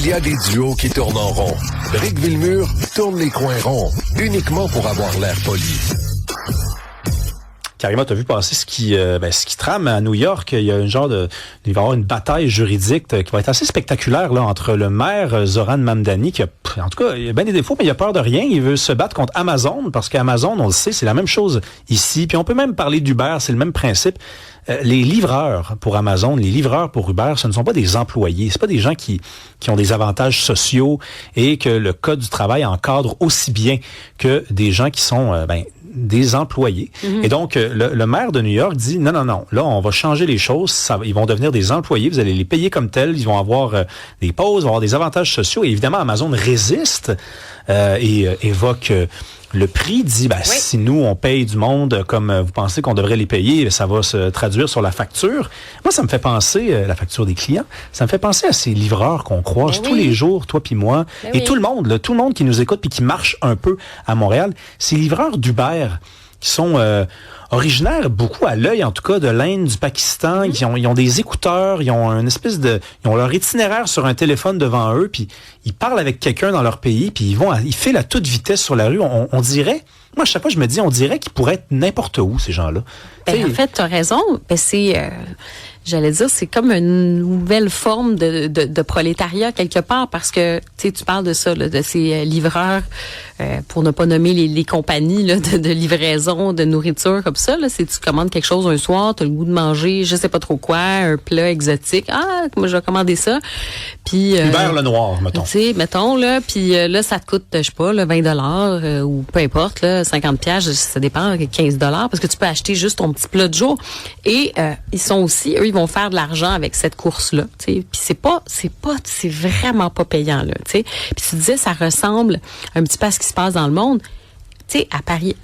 Il y a des duos qui tournent en rond. Rick Villemure tourne les coins ronds, uniquement pour avoir l'air poli. Karima, t'as vu passer ce qui trame à New York. Il y a il va y avoir une bataille juridique qui va être assez spectaculaire là entre le maire Zoran Mamdani qui en tout cas, il a bien des défauts, mais il a peur de rien. Il veut se battre contre Amazon parce qu'Amazon, on le sait, c'est la même chose ici. Puis on peut même parler d'Uber, c'est le même principe. Les livreurs pour Amazon, les livreurs pour Uber, ce ne sont pas des employés. C'est pas des gens qui ont des avantages sociaux et que le code du travail encadre aussi bien que des gens qui sont des employés. Mm-hmm. Et donc, le maire de New York dit, non, là, on va changer les choses. Ils vont devenir des employés. Vous allez les payer comme tels. Ils vont avoir des pauses, ils vont avoir des avantages sociaux. Et évidemment, Amazon résiste et évoque le prix, dit, oui. Si nous, on paye du monde comme vous pensez qu'on devrait les payer, ça va se traduire sur la facture. Moi, ça me fait penser, la facture des clients, ça me fait penser à ces livreurs qu'on croise tous les jours, toi puis moi, et tout le monde qui nous écoute puis qui marche un peu à Montréal. Ces livreurs d'Uber qui sont originaires beaucoup à l'œil, en tout cas, de l'Inde, du Pakistan. Mm-hmm. Ils ont des écouteurs, ils ont ils ont leur itinéraire sur un téléphone devant eux, puis ils parlent avec quelqu'un dans leur pays, puis ils filent à toute vitesse sur la rue. On dirait, moi, à chaque fois, je me dis, on dirait qu'ils pourraient être n'importe où, ces gens-là. En fait, tu as raison. J'allais dire, c'est comme une nouvelle forme de prolétariat quelque part, parce que tu parles de ça, là, de ces livreurs, pour ne pas nommer les compagnies là, de livraison de nourriture comme ça. Là, c'est tu commandes quelque chose un soir, tu as le goût de manger, je sais pas trop quoi, un plat exotique. Ah, moi je vais commander ça. Puis Uber le noir, mettons. Tu sais, mettons là, puis là ça te coûte, je sais pas, là, $20 ou peu importe, là, 50$, ça dépend, $15, parce que tu peux acheter juste ton petit plat de jour. Et ils sont aussi, eux, ils vont faire de l'argent avec cette course-là, tu sais. Puis c'est vraiment pas payant, là, tu sais. Puis tu disais, ça ressemble un petit peu à ce qui se passe dans le monde. Tu sais, à Paris,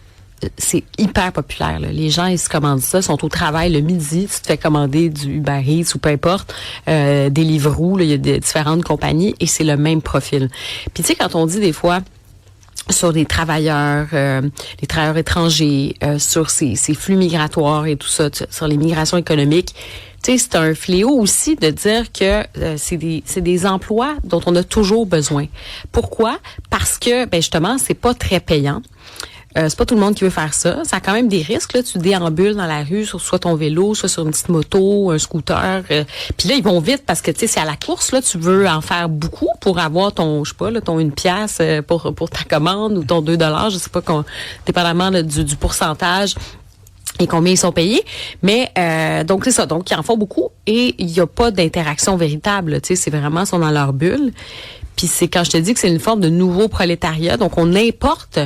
c'est hyper populaire, là. Les gens, ils se commandent ça, ils sont au travail le midi, tu te fais commander du Uber Eats ou peu importe, Deliveroo, là, il y a différentes compagnies et c'est le même profil. Puis tu sais, quand on dit des fois sur des travailleurs étrangers, sur ces flux migratoires et tout ça, sur les migrations économiques, tu sais, c'est un fléau aussi de dire que c'est des emplois dont on a toujours besoin. Pourquoi? Parce que, justement, c'est pas très payant. C'est pas tout le monde qui veut faire ça. Ça a quand même des risques, là. Tu déambules dans la rue sur soit ton vélo, soit sur une petite moto, un scooter. Puis là, ils vont vite parce que, tu sais, c'est à la course, là. Tu veux en faire beaucoup pour avoir ton, je sais pas, là, ton 1 pièce pour ta commande ou ton $2. Je sais pas, dépendamment là, du pourcentage et combien ils sont payés. Mais donc c'est ça. Donc ils en font beaucoup et il y a pas d'interaction véritable. Tu sais, c'est vraiment, ils sont dans leur bulle. Puis c'est quand je te dis que c'est une forme de nouveau prolétariat. Donc on importe,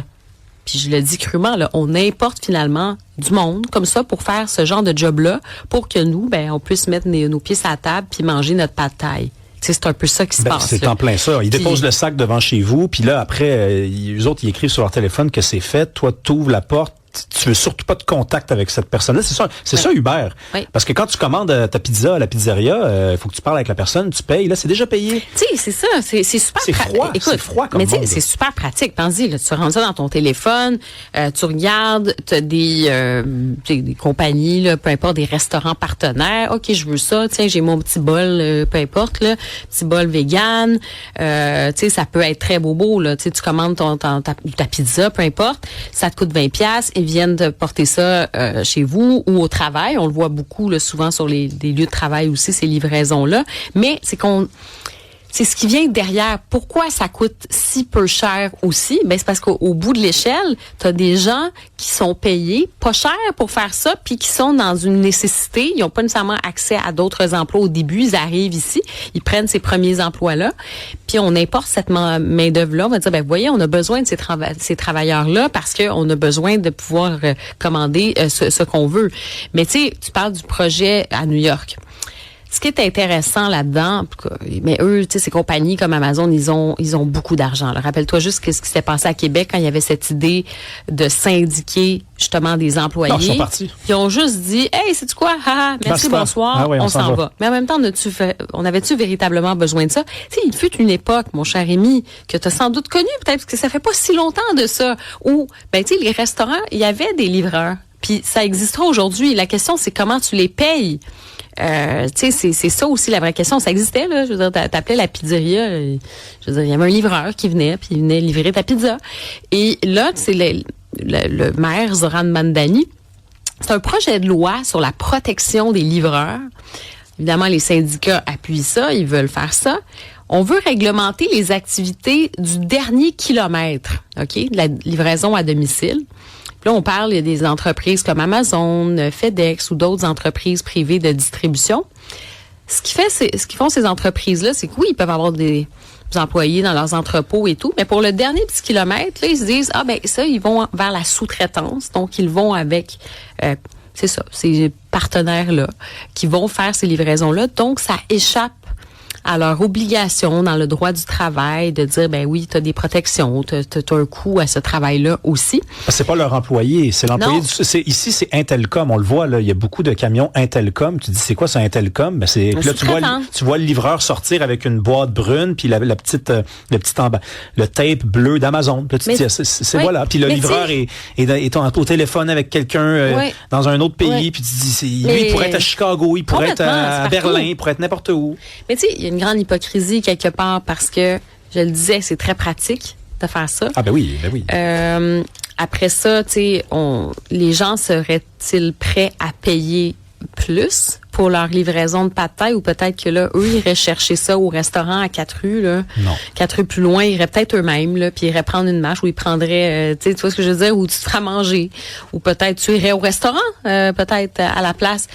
puis je le dis crûment, là, on importe finalement du monde comme ça pour faire ce genre de job-là, pour que nous, on puisse mettre nos pieds sur la table puis manger notre pâte de taille. C'est un peu ça qui se passe. C'est là. En plein ça. Ils déposent le sac devant chez vous, puis là, après, eux autres, ils écrivent sur leur téléphone que c'est fait. Toi, tu ouvres la porte. Tu veux surtout pas de contact avec cette personne-là. C'est ça Uber. Oui. Parce que quand tu commandes ta pizza à la pizzeria, il faut que tu parles avec la personne, tu payes. Là, c'est déjà payé. Tu sais, c'est ça. C'est super pratique. Écoute, c'est froid comme mais tu sais, c'est super pratique. Pense-y, là, tu rentres ça dans ton téléphone, tu regardes, t'as des compagnies, là, peu importe, des restaurants partenaires. OK, je veux ça. Tiens, j'ai mon petit bol, peu importe, là, petit bol vegan. Tu sais, ça peut être très beau, là. Tu sais, tu commandes ta pizza, peu importe. Ça te coûte 20$. Ils viennent de porter ça chez vous ou au travail. On le voit beaucoup là, souvent sur des lieux de travail aussi, ces livraisons-là. Mais c'est ce qui vient derrière. Pourquoi ça coûte si peu cher aussi? C'est parce qu'au bout de l'échelle, tu as des gens qui sont payés pas cher pour faire ça, puis qui sont dans une nécessité. Ils n'ont pas nécessairement accès à d'autres emplois au début. Ils arrivent ici, ils prennent ces premiers emplois-là, puis on importe cette main-d'œuvre-là. On va dire, voyez, on a besoin de ces travailleurs-là parce qu'on a besoin de pouvoir commander ce qu'on veut. Mais tu sais, tu parles du projet à New York. Ce qui est intéressant là-dedans, mais eux, tu sais, ces compagnies comme Amazon, ils ont beaucoup d'argent. Là. Rappelle-toi juste ce qui s'est passé à Québec quand il y avait cette idée de syndiquer justement des employés. Non, ils sont partis. Ils ont juste dit, hey, c'est-tu quoi? Merci, bonsoir, on s'en va. Mais en même temps, on avait-tu véritablement besoin de ça? Tu sais, il fut une époque, mon cher Rémi, que tu as sans doute connu peut-être, parce que ça fait pas si longtemps de ça, où, tu sais, les restaurants, il y avait des livreurs. Puis ça existera aujourd'hui. La question, c'est comment tu les payes. Tu sais, c'est ça aussi la vraie question. Ça existait, là. Je veux dire, t'appelais la pizzeria. Je veux dire, il y avait un livreur qui venait, puis il venait livrer ta pizza. Et là, c'est le maire Zoran Mamdani. C'est un projet de loi sur la protection des livreurs. Évidemment, les syndicats appuient ça, ils veulent faire ça. On veut réglementer les activités du dernier kilomètre, OK, de la livraison à domicile. Puis là, on parle des entreprises comme Amazon, FedEx ou d'autres entreprises privées de distribution. Ce qu'ils font ces entreprises-là, c'est que oui, ils peuvent avoir des employés dans leurs entrepôts et tout, mais pour le dernier petit kilomètre, là, ils se disent, ils vont vers la sous-traitance, donc ils vont avec, ces partenaires-là qui vont faire ces livraisons-là, donc ça échappe à leur obligation dans le droit du travail de dire, ben oui, tu as des protections, tu as un coût à ce travail-là aussi. C'est pas leur employé, c'est l'employé. Ici, c'est Intelcom, on le voit, là, il y a beaucoup de camions Intelcom. Tu dis, c'est quoi ça, Intelcom? Ben, c'est là, tu vois le livreur sortir avec une boîte brune, puis le tape bleu d'Amazon. Là, tu dis, c'est voilà. Puis le livreur est au téléphone avec quelqu'un dans un autre pays, puis tu dis, lui, il pourrait être à Chicago, il pourrait être à Berlin, il pourrait être n'importe où. Mais tu sais, il y a une grande hypocrisie quelque part parce que, je le disais, c'est très pratique de faire ça. Ah ben oui. Après ça, tu sais, les gens seraient-ils prêts à payer plus pour leur livraison de pâtes de taille ou peut-être que là, eux, ils iraient chercher ça au restaurant à 4 rues, là. Non. 4 rues plus loin, ils iraient peut-être eux-mêmes, là, puis ils iraient prendre une marche où ils prendraient, tu vois ce que je veux dire, où tu te feras manger. Ou peut-être tu irais au restaurant, peut-être à la place.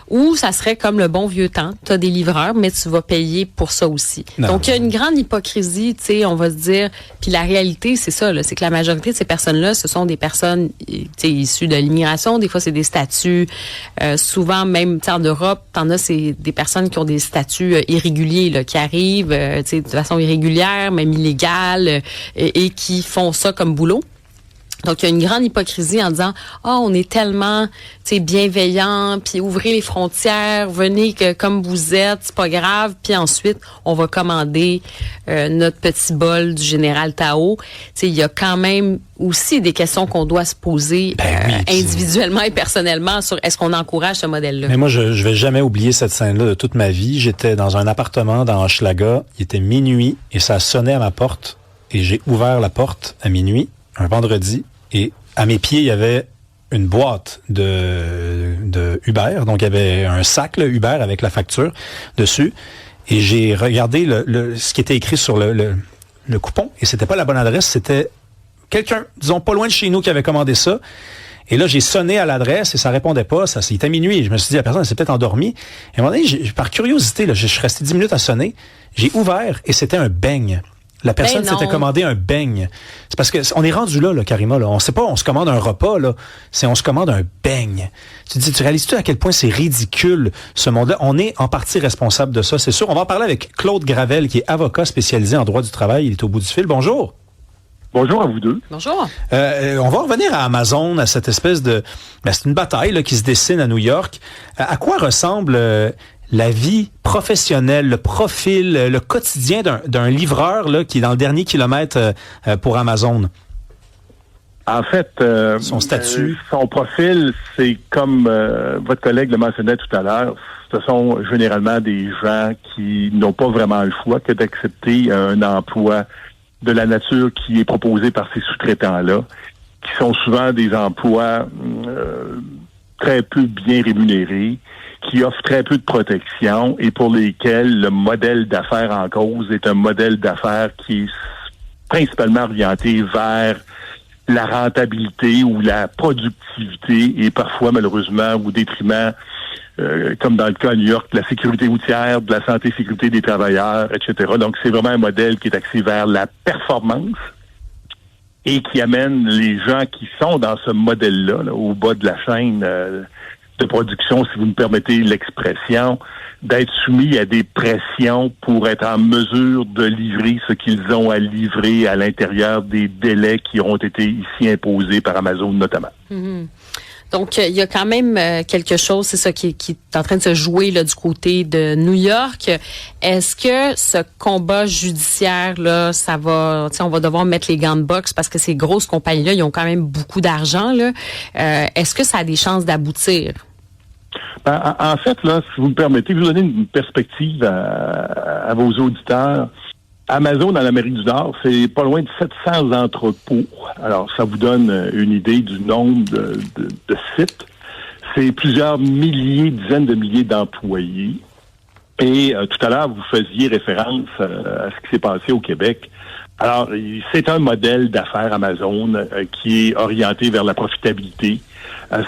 Ou ça serait comme le bon vieux temps. Tu as des livreurs, mais tu vas payer pour ça aussi. Non. Donc, il y a une grande hypocrisie, tu sais, on va se dire. Puis la réalité, c'est ça, là, c'est que la majorité de ces personnes-là, ce sont des personnes, tu sais, issues de l'immigration. Des fois, c'est des statuts, souvent même, en Europe, t'en as, c'est des personnes qui ont des statuts irréguliers, là, qui arrivent, tu sais, de façon irrégulière, même illégale, et qui font ça comme boulot. Donc, il y a une grande hypocrisie en disant, on est tellement, bienveillant, puis ouvrez les frontières, venez comme vous êtes, c'est pas grave, puis ensuite, on va commander notre petit bol du général Tao. Il y a quand même aussi des questions qu'on doit se poser individuellement et personnellement sur est-ce qu'on encourage ce modèle-là. Mais moi, je vais jamais oublier cette scène-là de toute ma vie. J'étais dans un appartement dans Hochelaga, il était minuit et ça sonnait à ma porte et j'ai ouvert la porte à minuit, un vendredi, et à mes pieds, il y avait une boîte de Uber. Donc, il y avait un sac, là, Uber, avec la facture dessus. Et j'ai regardé ce qui était écrit sur le coupon. Et c'était pas la bonne adresse, c'était quelqu'un, disons, pas loin de chez nous qui avait commandé ça. Et là, j'ai sonné à l'adresse et ça répondait pas. Ça, c'était minuit. Je me suis dit, la personne s'est peut-être endormie. Et à un moment donné, par curiosité, là, je suis resté 10 minutes à sonner. J'ai ouvert et c'était un beigne. La personne s'était commandé un beigne. C'est parce que on est rendu là, Karima, là. On sait pas, on se commande un repas, là. On se commande un beigne. Tu réalises-tu à quel point c'est ridicule, ce monde-là? On est en partie responsable de ça, c'est sûr. On va en parler avec Claude Gravel, qui est avocat spécialisé en droit du travail. Il est au bout du fil. Bonjour. Bonjour à vous deux. Bonjour. On va revenir à Amazon, à cette espèce de... c'est une bataille là, qui se dessine à New York. À quoi ressemble la vie professionnelle, le profil, le quotidien d'un livreur là, qui est dans le dernier kilomètre pour Amazon? En fait, son statut, son profil, c'est comme votre collègue le mentionnait tout à l'heure, ce sont généralement des gens qui n'ont pas vraiment le choix que d'accepter un emploi de la nature qui est proposé par ces sous-traitants-là, qui sont souvent des emplois très peu bien rémunérés, qui offrent très peu de protection et pour lesquels le modèle d'affaires en cause est un modèle d'affaires qui est principalement orienté vers la rentabilité ou la productivité et parfois, malheureusement, au détriment, comme dans le cas à New York, de la sécurité routière, de la santé et sécurité des travailleurs, etc. Donc, c'est vraiment un modèle qui est axé vers la performance et qui amène les gens qui sont dans ce modèle-là, là, au bas de la chaîne de production, si vous me permettez l'expression, d'être soumis à des pressions pour être en mesure de livrer ce qu'ils ont à livrer à l'intérieur des délais qui ont été ici imposés par Amazon notamment. Mm-hmm. Donc, il y a quand même quelque chose, c'est ça qui est en train de se jouer là du côté de New York. Est-ce que ce combat judiciaire là, ça va, on va devoir mettre les gants de boxe parce que ces grosses compagnies là, ils ont quand même beaucoup d'argent là. Est-ce que ça a des chances d'aboutir? En fait, là, si vous me permettez, je vais vous donner une perspective à vos auditeurs. Amazon, dans l'Amérique du Nord, c'est pas loin de 700 entrepôts. Alors, ça vous donne une idée du nombre de sites. C'est plusieurs milliers, dizaines de milliers d'employés. Et tout à l'heure, vous faisiez référence à ce qui s'est passé au Québec. Alors, c'est un modèle d'affaires Amazon qui est orienté vers la profitabilité.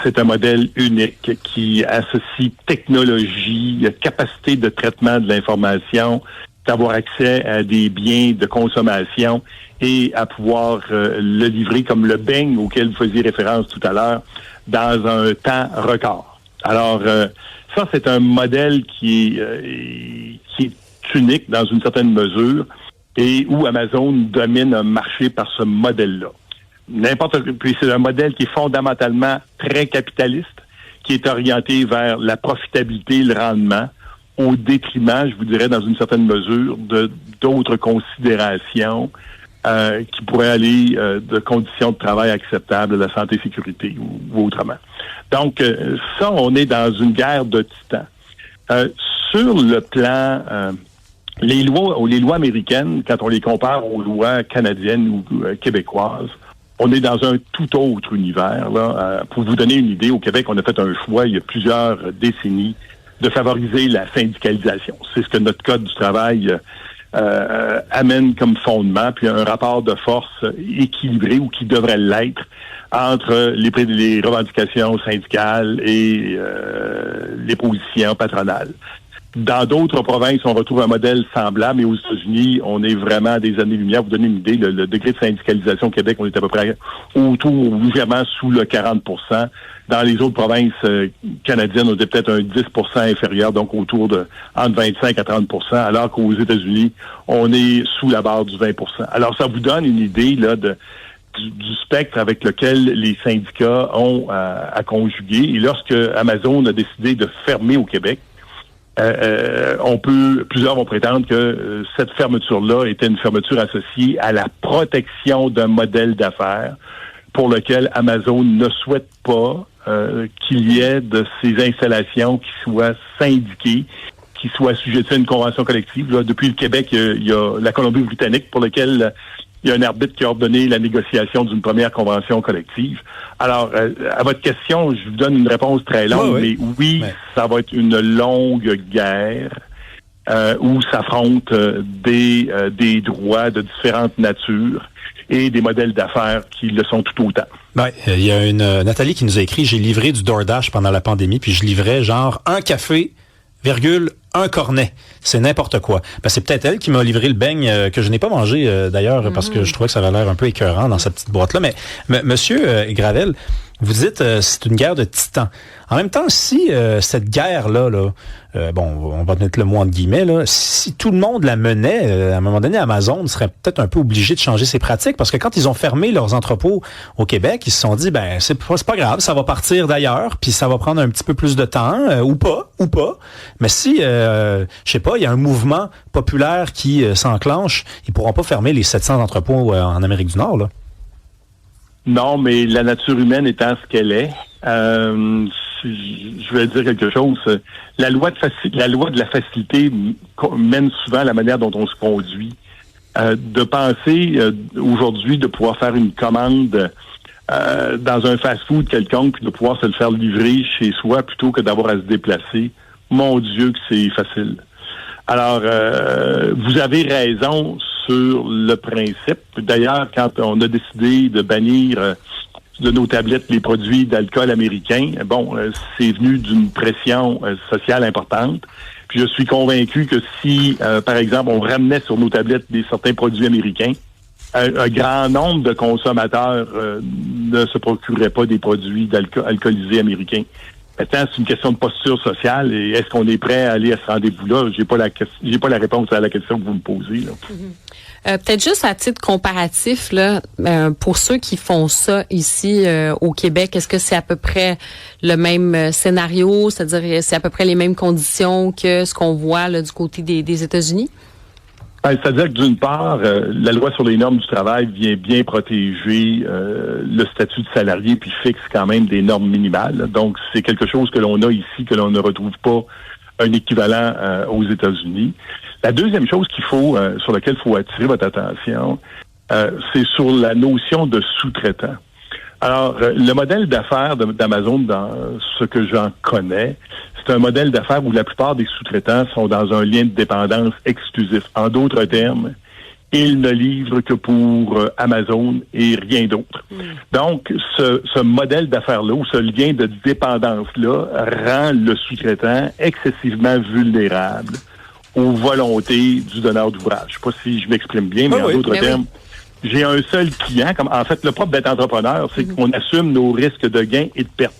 C'est un modèle unique qui associe technologie, capacité de traitement de l'information, d'avoir accès à des biens de consommation et à pouvoir le livrer comme le beigne auquel vous faisiez référence tout à l'heure dans un temps record. Alors, ça, c'est un modèle qui est unique dans une certaine mesure et où Amazon domine un marché par ce modèle-là. Puis c'est un modèle qui est fondamentalement très capitaliste, qui est orienté vers la profitabilité, le rendement, au détriment, je vous dirais, dans une certaine mesure, d'autres considérations qui pourraient aller de conditions de travail acceptables, de la santé et sécurité ou autrement. Donc, ça, on est dans une guerre de titans. Sur le plan... les lois américaines, quand on les compare aux lois canadiennes ou québécoises, on est dans un tout autre univers. Là. Pour vous donner une idée, au Québec, on a fait un choix il y a plusieurs décennies de favoriser la syndicalisation. C'est ce que notre Code du travail amène comme fondement, puis un rapport de force équilibré ou qui devrait l'être entre les revendications syndicales et les positions patronales. Dans d'autres provinces, on retrouve un modèle semblable, mais aux États-Unis, on est vraiment à des années-lumière. Vous donnez une idée, le degré de syndicalisation au Québec, on est à peu près autour, légèrement sous le 40 %. Dans les autres provinces canadiennes, on était peut-être un 10 % inférieur, donc autour de entre 25 à 30 % alors qu'aux États-Unis, on est sous la barre du 20 %. Alors, ça vous donne une idée là du spectre avec lequel les syndicats ont à conjuguer. Et lorsque Amazon a décidé de fermer au Québec, plusieurs vont prétendre que cette fermeture-là était une fermeture associée à la protection d'un modèle d'affaires pour lequel Amazon ne souhaite pas qu'il y ait de ces installations qui soient syndiquées, qui soient assujetties à une convention collective. Là, depuis le Québec, il y a la Colombie-Britannique pour laquelle il y a un arbitre qui a ordonné la négociation d'une première convention collective. Alors, à votre question, je vous donne une réponse très longue, mais oui, ça va être une longue guerre où s'affrontent des droits de différentes natures et des modèles d'affaires qui le sont tout autant. Ben, il y a une Nathalie qui nous a écrit « J'ai livré du DoorDash pendant la pandémie, puis je livrais genre un café, un cornet. C'est n'importe quoi. » Ben, c'est peut-être elle qui m'a livré le beigne que je n'ai pas mangé d'ailleurs parce que je trouvais que ça avait l'air un peu écœurant dans cette petite boîte-là. Mais Monsieur Gravel, vous dites c'est une guerre de titans. En même temps, si cette guerre-là, on va mettre le mot entre guillemets, là, si tout le monde la menait, à un moment donné, Amazon serait peut-être un peu obligé de changer ses pratiques parce que quand ils ont fermé leurs entrepôts au Québec, ils se sont dit, ben c'est pas grave, ça va partir d'ailleurs, puis ça va prendre un petit peu plus de temps, ou pas. Mais si, je sais pas, il y a un mouvement populaire qui s'enclenche, ils pourront pas fermer les 700 entrepôts en Amérique du Nord, là. Non, mais la nature humaine étant ce qu'elle est, je vais dire quelque chose. La loi de la facilité mène souvent à la manière dont on se conduit. De penser aujourd'hui de pouvoir faire une commande dans un fast-food quelconque puis de pouvoir se le faire livrer chez soi plutôt que d'avoir à se déplacer, mon Dieu que c'est facile. Alors, vous avez raison sur le principe. D'ailleurs, quand on a décidé de bannir de nos tablettes les produits d'alcool américains, c'est venu d'une pression sociale importante. Puis je suis convaincu que si, par exemple, on ramenait sur nos tablettes certains produits américains, un grand nombre de consommateurs ne se procureraient pas des produits alcoolisés américains. Maintenant, c'est une question de posture sociale et est-ce qu'on est prêt à aller à ce rendez-vous-là? J'ai pas la réponse à la question que vous me posez, là. Peut-être juste à titre comparatif, là, pour ceux qui font ça ici au Québec, est-ce que c'est à peu près le même scénario, c'est-à-dire c'est à peu près les mêmes conditions que ce qu'on voit là, du côté des États-Unis? C'est-à-dire que d'une part, la loi sur les normes du travail vient bien protéger le statut de salarié puis fixe quand même des normes minimales. Donc, c'est quelque chose que l'on a ici, que l'on ne retrouve pas un équivalent aux États-Unis. La deuxième chose sur laquelle il faut attirer votre attention, c'est sur la notion de sous-traitant. Alors, le modèle d'affaires d'Amazon, dans ce que j'en connais, c'est un modèle d'affaires où la plupart des sous-traitants sont dans un lien de dépendance exclusif. En d'autres termes, ils ne livrent que pour Amazon et rien d'autre. Donc, ce modèle d'affaires-là, ou ce lien de dépendance-là, rend le sous-traitant excessivement vulnérable aux volontés du donneur d'ouvrage. Je ne sais pas si je m'exprime bien, mais en d'autres termes, j'ai un seul client. En fait, le propre d'être entrepreneur, c'est qu'on assume nos risques de gains et de pertes.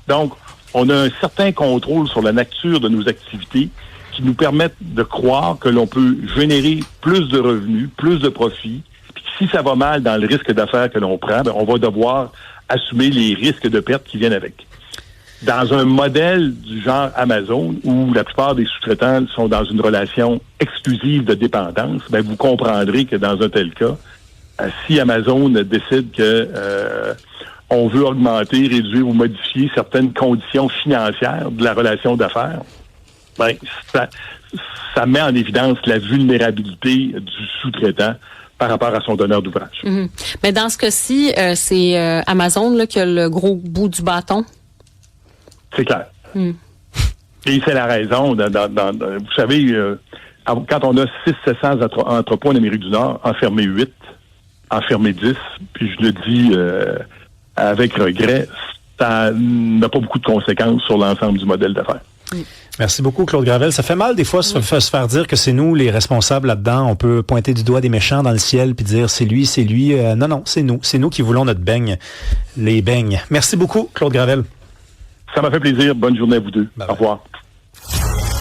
Donc, on a un certain contrôle sur la nature de nos activités qui nous permettent de croire que l'on peut générer plus de revenus, plus de profits. Puis si ça va mal dans le risque d'affaires que l'on prend, on va devoir assumer les risques de pertes qui viennent avec. Dans un modèle du genre Amazon, où la plupart des sous-traitants sont dans une relation exclusive de dépendance, vous comprendrez que dans un tel cas, si Amazon décide que on veut augmenter, réduire ou modifier certaines conditions financières de la relation d'affaires, ça met en évidence la vulnérabilité du sous-traitant par rapport à son donneur d'ouvrage. Mais dans ce cas-ci, c'est Amazon là, qui a le gros bout du bâton? C'est clair. Et c'est la raison. Vous savez, quand on a 600-700 entrepôts en Amérique du Nord, enfermer 8, enfermer 10, puis je le dis avec regret, ça n'a pas beaucoup de conséquences sur l'ensemble du modèle d'affaires. Merci beaucoup, Claude Gravel. Ça fait mal des fois se faire dire que c'est nous les responsables là-dedans. On peut pointer du doigt des méchants dans le ciel puis dire c'est lui. Non, c'est nous. C'est nous qui voulons notre beigne, les beignes. Merci beaucoup, Claude Gravel. Ça m'a fait plaisir. Bonne journée à vous deux. Bye bye. Au revoir.